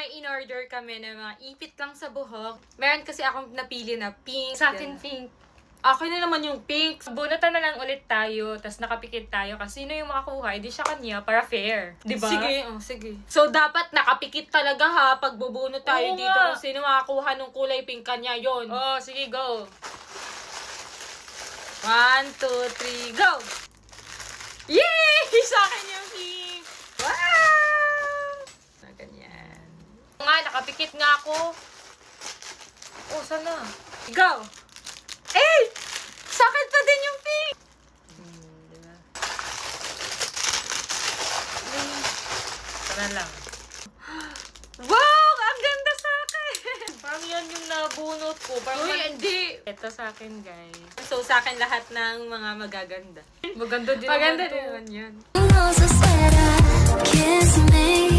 may in-order kami na mga ipit lang sa buhok. Meron kasi akong napili na pink. Sa akin, pink. Akin na naman yung pink. Bunutan na lang ulit tayo, tas nakapikit tayo. Kasi sino yung makakuha, edi siya kanya para fair. Diba? Sige, sige. So, dapat nakapikit talaga ha, pag bubunot tayo Oo dito. nga. Kung sino makakuha ng kulay pink kanya, yon. Oh, sige, go. 1, 2, 3, go! Yay! Sa akin yung pink! Wow! Na ganyan. Nga, nakapikit nga ako. Oh, sana? Go! Eh! Sa akin pa din yung pink! Diba? Sana lang. Wow! Ang ganda sa akin! Parang yan yung nabunot ko. Parang Uy, hindi! Ito sa akin, guys. So, sa akin lahat ng mga magaganda. Maganda din Maganda naman to. din naman yun. Kiss me.